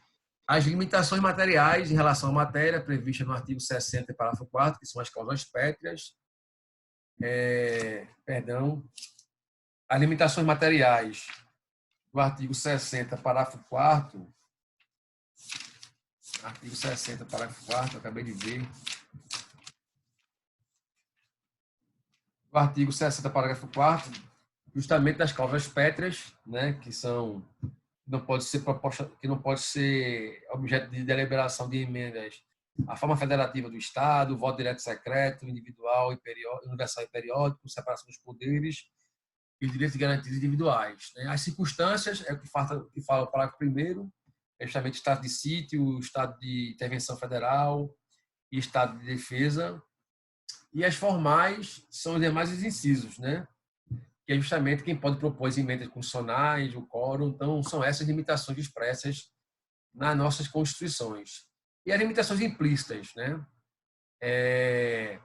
às limitações materiais em relação à matéria prevista no artigo 60, parágrafo 4º, que são as cláusulas pétreas. As limitações materiais do artigo 60, parágrafo 4º, artigo 60, parágrafo 4º, eu acabei de ver. O artigo 60, parágrafo 4º, justamente das cláusulas pétreas, né, que não pode ser objeto de deliberação de emendas, a forma federativa do Estado, o voto direto secreto, individual e universal e periódico, separação dos poderes e direitos e garantias individuais. As circunstâncias, é o que fala o parágrafo 1º, é justamente estado de sítio, estado de intervenção federal e estado de defesa. E as formais são os demais incisos, né? Que é justamente quem pode propor as emendas constitucionais, o quórum. Então, são essas limitações expressas nas nossas constituições. E as limitações implícitas, né? É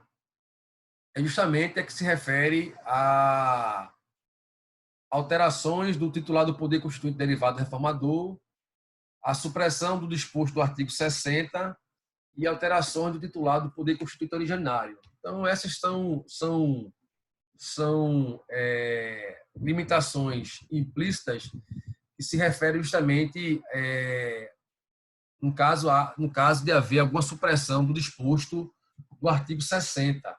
justamente a que se refere a alterações do titular do Poder Constituinte derivado do reformador, a supressão do disposto do artigo 60 e alterações do titular do Poder Constituinte originário. Então, essas são limitações implícitas que se referem justamente no caso de haver alguma supressão do disposto do artigo 60.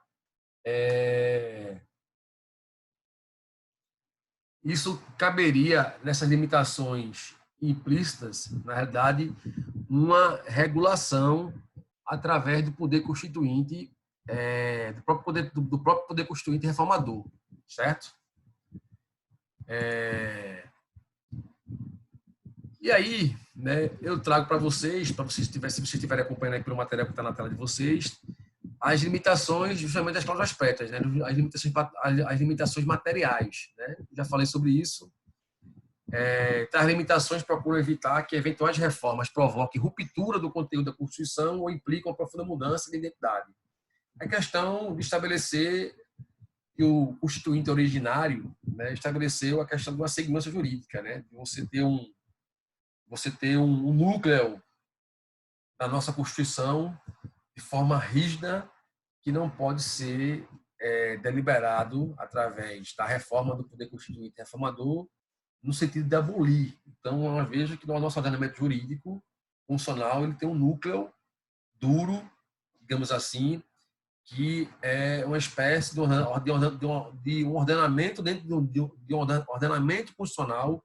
Isso caberia, nessas limitações implícitas, na realidade, uma regulação através do poder constituinte, do próprio poder constituinte reformador, certo? E aí, né, eu trago para vocês, se vocês estiverem acompanhando aqui pelo material que está na tela de vocês, as limitações, justamente das cláusulas pétreas, né, as limitações materiais, né? Já falei sobre isso. As limitações procuram evitar que eventuais reformas provoquem ruptura do conteúdo da Constituição ou impliquem uma profunda mudança de identidade. É questão de estabelecer que o constituinte originário, né, estabeleceu a questão de uma segurança jurídica, né, de você ter um núcleo da nossa Constituição de forma rígida que não pode ser deliberado através da reforma do Poder Constituinte reformador, no sentido de abolir. Então, veja que no nosso ordenamento jurídico funcional ele tem um núcleo duro, digamos assim, que é uma espécie de um ordenamento dentro de um ordenamento constitucional,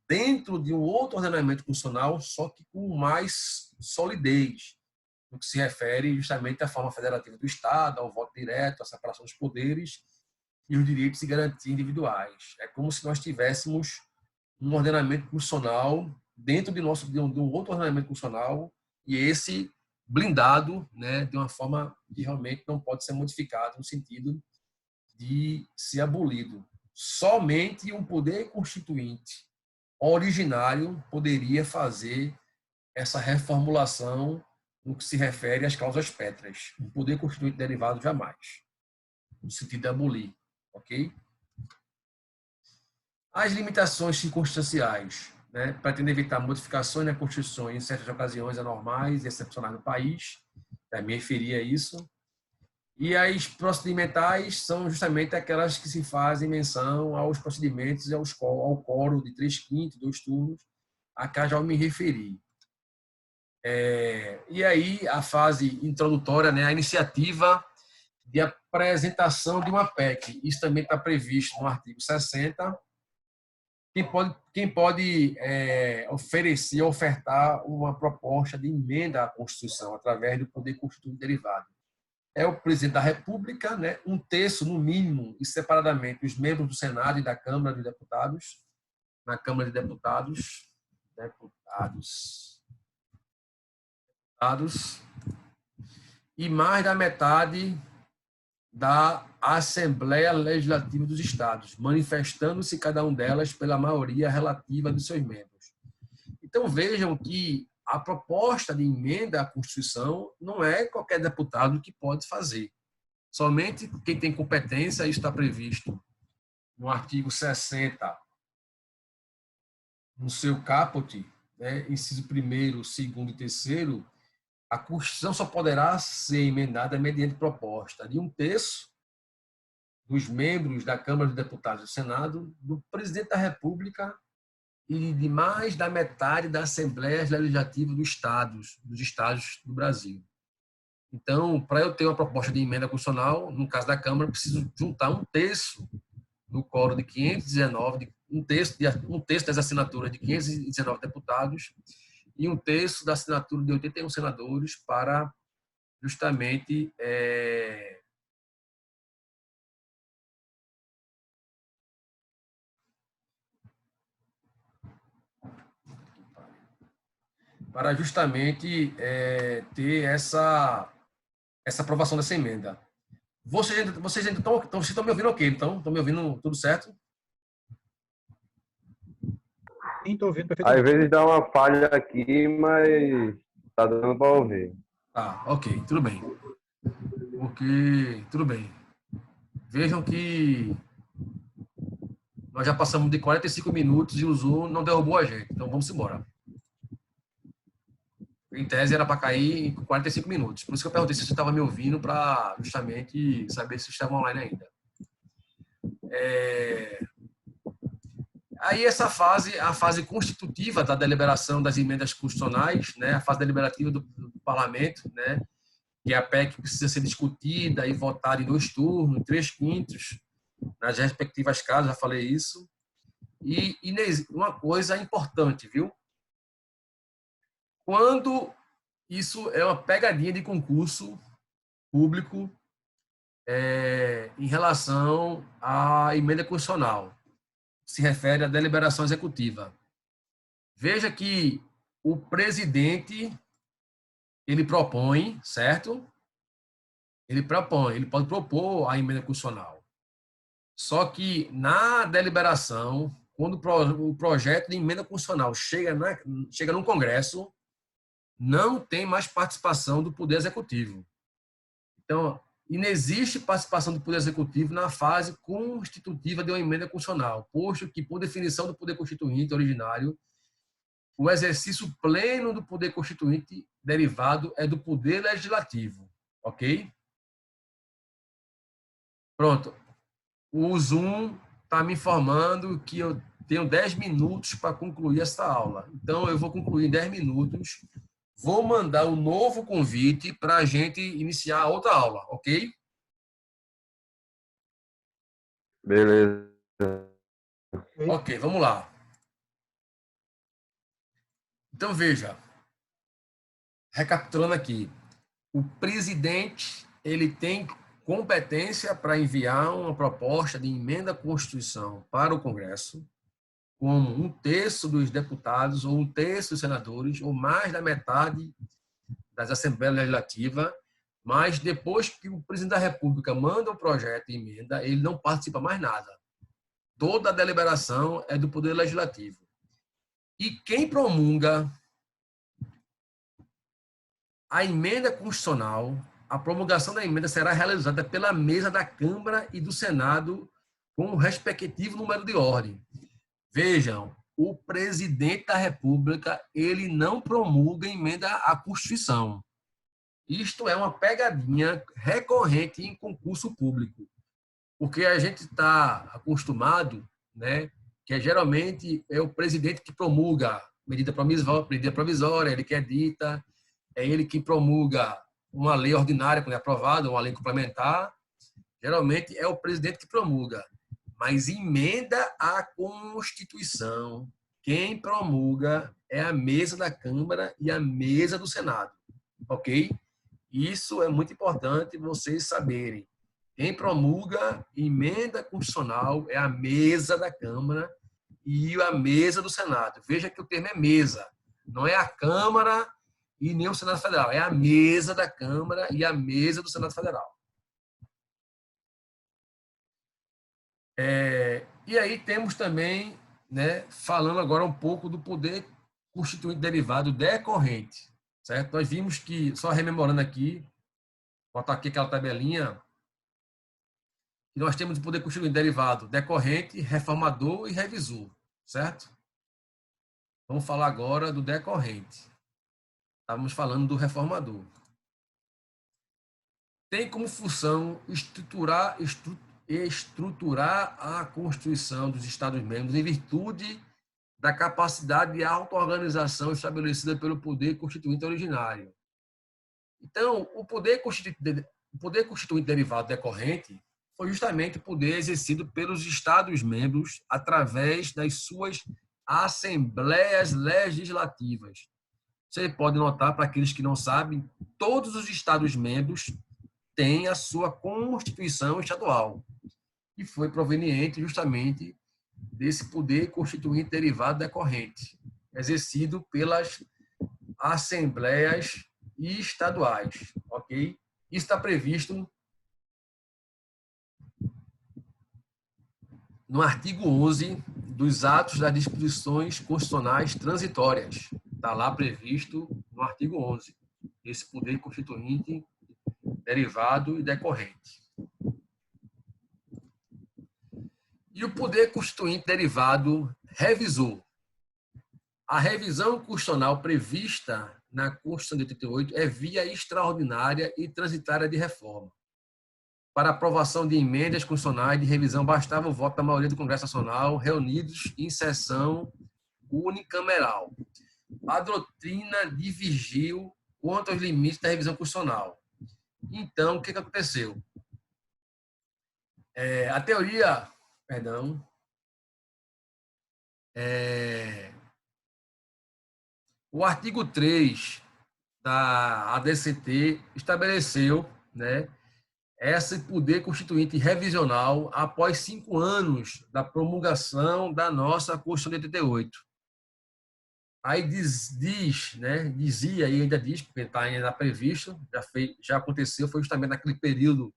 dentro de um outro ordenamento constitucional, só que com mais solidez, no que se refere justamente à forma federativa do Estado, ao voto direto, à separação dos poderes e os direitos e garantias individuais. É como se nós tivéssemos um ordenamento constitucional dentro de um outro ordenamento constitucional, e esse blindado, né, de uma forma que realmente não pode ser modificado no sentido de ser abolido. Somente um poder constituinte originário poderia fazer essa reformulação no que se refere às cláusulas pétreas. Um poder constituinte derivado jamais, no sentido de abolir, ok? As limitações circunstanciais, né, pretendem evitar modificações na Constituição em certas ocasiões anormais e excepcionais no país, também referia a isso. E as procedimentais são justamente aquelas que se fazem menção aos procedimentos e ao quórum de 3/5, 2 turnos, a que já me referi. E aí, a fase introdutória, né, a iniciativa de apresentação de uma PEC. Isso também está previsto no artigo 60. Quem pode oferecer, ofertar uma proposta de emenda à Constituição através do Poder Constituinte derivado é o presidente da República, né, um terço, no mínimo, e separadamente, os membros do Senado e da Câmara de Deputados. Na Câmara de Deputados, e mais da metade da Assembleia Legislativa dos Estados, manifestando-se cada um delas pela maioria relativa dos seus membros. Então, vejam que a proposta de emenda à Constituição não é qualquer deputado que pode fazer. Somente quem tem competência, isso está previsto no artigo 60, no seu caput, né, inciso 1º, 2º e 3º, a Constituição só poderá ser emendada mediante proposta de um terço dos membros da Câmara de Deputados e do Senado, do presidente da República e de mais da metade da Assembleia Legislativa dos estados do Brasil. Então, para eu ter uma proposta de emenda constitucional, no caso da Câmara, eu preciso juntar um terço do quórum de 519, um terço das assinaturas de 519 deputados e um terço da assinatura de 81 senadores para justamente ter essa aprovação dessa emenda. Vocês ainda estão me ouvindo ok? Então, estão me ouvindo tudo certo? Sim, estou ouvindo Às perfeitamente. vezes dá uma falha aqui, mas tá dando para ouvir. Tá, ok, tudo bem. Tudo bem. Vejam que nós já passamos de 45 minutos e o Zoom não derrubou a gente. Então, vamos embora. Em tese, era para cair em 45 minutos. Por isso que eu perguntei se você estava me ouvindo, para justamente saber se estavam online ainda. Aí, essa fase, a fase constitutiva da deliberação das emendas constitucionais, né, a fase deliberativa do parlamento, né, que é a PEC que precisa ser discutida e votada em 2 turnos, em 3/5, nas respectivas casas, já falei isso. E uma coisa importante, viu? Quando isso é uma pegadinha de concurso público em relação à emenda constitucional, se refere à deliberação executiva. Veja que o presidente, ele propõe, certo? Ele pode propor a emenda constitucional. Só que na deliberação, quando o projeto de emenda constitucional chega no Congresso, não tem mais participação do Poder Executivo. Então, inexiste participação do Poder Executivo na fase constitutiva de uma emenda constitucional, posto que, por definição do Poder Constituinte originário, o exercício pleno do Poder Constituinte derivado é do Poder Legislativo. Ok? Pronto. O Zoom está me informando que eu tenho 10 minutos para concluir essa aula. Então, eu vou concluir em 10 minutos. Vou mandar um novo convite para a gente iniciar a outra aula, ok? Beleza. Ok, vamos lá. Então, veja. Recapitulando aqui. O presidente, ele tem competência para enviar uma proposta de emenda à Constituição para o Congresso, como um terço dos deputados ou um terço dos senadores, ou mais da metade das Assembleias Legislativas, mas depois que o presidente da República manda o projeto de emenda, ele não participa mais nada. Toda a deliberação é do Poder Legislativo. E quem promulga a emenda constitucional, a promulgação da emenda será realizada pela mesa da Câmara e do Senado com o respectivo número de ordem. Vejam, o presidente da República, ele não promulga emenda à Constituição. Isto é uma pegadinha recorrente em concurso público, porque a gente está acostumado, né, que geralmente é o presidente que promulga medida provisória, ele que edita, é ele que promulga uma lei ordinária quando é aprovada, uma lei complementar. Geralmente é o presidente que promulga, mas emenda à Constituição. Quem promulga é a mesa da Câmara e a mesa do Senado, ok? Isso é muito importante vocês saberem. Quem promulga emenda constitucional é a mesa da Câmara e a mesa do Senado. Veja que o termo é mesa, não é a Câmara e nem o Senado Federal, é a mesa da Câmara e a mesa do Senado Federal. E aí temos também, né, falando agora um pouco do poder constituinte derivado decorrente, certo? Nós vimos que, só rememorando aqui, botar aqui aquela tabelinha, que nós temos o poder constituinte derivado decorrente, reformador e revisor, certo? Vamos falar agora do decorrente. Estávamos falando do reformador. Tem como função estruturar a Constituição dos Estados-membros em virtude da capacidade de auto-organização estabelecida pelo poder constituinte originário. Então, o poder constituinte derivado decorrente foi justamente o poder exercido pelos Estados-membros através das suas assembleias legislativas. Você pode notar, para aqueles que não sabem, todos os Estados-membros têm a sua Constituição estadual, que foi proveniente justamente desse poder constituinte derivado decorrente, exercido pelas assembleias estaduais, ok? Isso está previsto no artigo 11 dos atos das disposições constitucionais transitórias. Está lá previsto no artigo 11, esse poder constituinte derivado e decorrente. E o poder constituinte derivado revisor. A revisão constitucional prevista na Constituição de 88 é via extraordinária e transitária de reforma. Para aprovação de emendas constitucionais de revisão, bastava o voto da maioria do Congresso Nacional, reunidos em sessão unicameral. A doutrina divergiu quanto aos limites da revisão constitucional. Então, o que aconteceu? A teoria, o artigo 3 da ADCT estabeleceu, né, esse poder constituinte revisional após 5 anos da promulgação da nossa Constituição de 88. Aí dizia e ainda diz, porque está ainda previsto, já aconteceu, foi justamente naquele período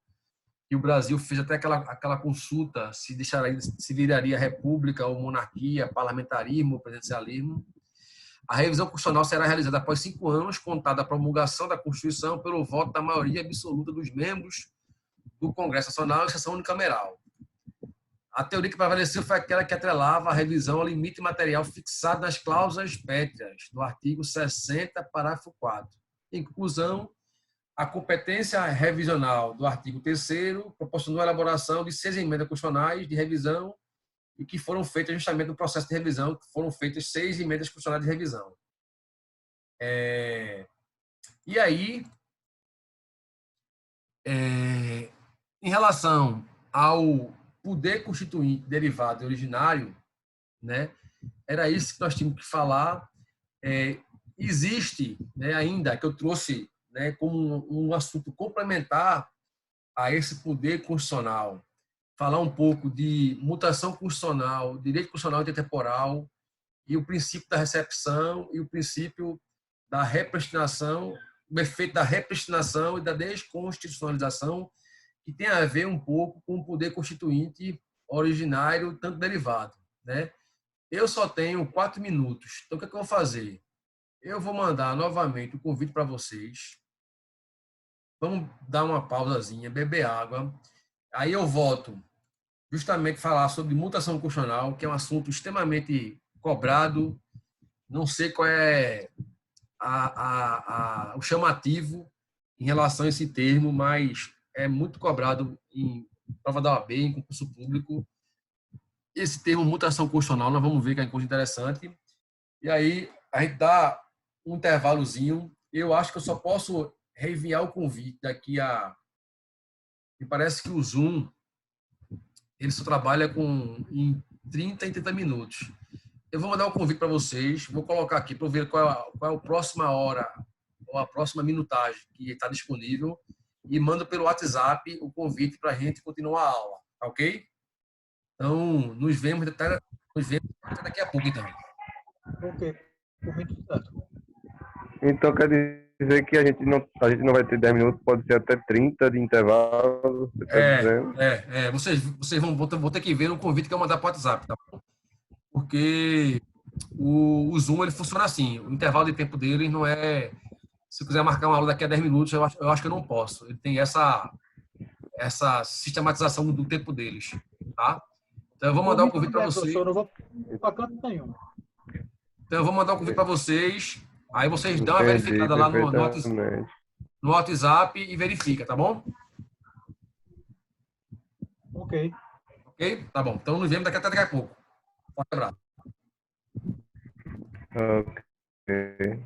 que o Brasil fez até aquela consulta se viraria república ou monarquia, parlamentarismo ou presidencialismo. A revisão constitucional será realizada após 5 anos, contada a promulgação da Constituição pelo voto da maioria absoluta dos membros do Congresso Nacional em sessão unicameral. A teoria que prevaleceu foi aquela que atrelava a revisão ao limite material fixado nas cláusulas pétreas do artigo 60, parágrafo 4. Em conclusão, a competência revisional do artigo 3º proporcionou a elaboração de 6 emendas constitucionais de revisão e que foram feitas justamente no processo de revisão, que foram feitas 6 emendas constitucionais de revisão. E aí, em relação ao poder constituinte derivado e originário, né, era isso que nós tínhamos que falar. Existe, né, ainda, que eu trouxe, né, como um assunto complementar a esse poder constitucional, falar um pouco de mutação constitucional, direito constitucional intertemporal e o princípio da recepção e o princípio da repristinação, o efeito da repristinação e da desconstitucionalização, que tem a ver um pouco com o poder constituinte originário, tanto derivado, né? Eu só tenho 4 minutos, então o que é que eu vou fazer? Eu vou mandar novamente o convite para vocês. Vamos dar uma pausazinha, beber água. Aí eu volto justamente falar sobre mutação constitucional, que é um assunto extremamente cobrado. Não sei qual é o chamativo em relação a esse termo, mas é muito cobrado em prova da OAB, em concurso público. Esse termo mutação constitucional, nós vamos ver que é uma coisa interessante. E aí a gente dá um intervalozinho eu acho que eu só posso reenviar o convite daqui a... Me parece que o Zoom, ele só trabalha em 30 e 30 minutos. Eu vou mandar um convite para vocês, vou colocar aqui para ver qual é a próxima hora ou a próxima minutagem que está disponível e mando pelo WhatsApp o convite para a gente continuar a aula, tá ok? Então, nos vemos até daqui a pouco, então. Ok, muito certo. Então quer dizer que a gente não vai ter 10 minutos, pode ser até 30 de intervalo, você está dizendo? Vocês vão ter que ver no convite que eu mandar para o WhatsApp, tá bom? Porque o Zoom, ele funciona assim, o intervalo de tempo dele não é... Se eu quiser marcar uma aula daqui a 10 minutos, eu acho que eu não posso. Ele tem essa sistematização do tempo deles, tá? Então, eu vou mandar um convite para vocês. Eu não vou para canto nenhum. Então, eu vou mandar um convite para vocês. Aí vocês dão uma verificada lá no WhatsApp e verifica, tá bom? Ok. Ok? Tá bom. Então, nos vemos até daqui a pouco. Forte abraço. Ok.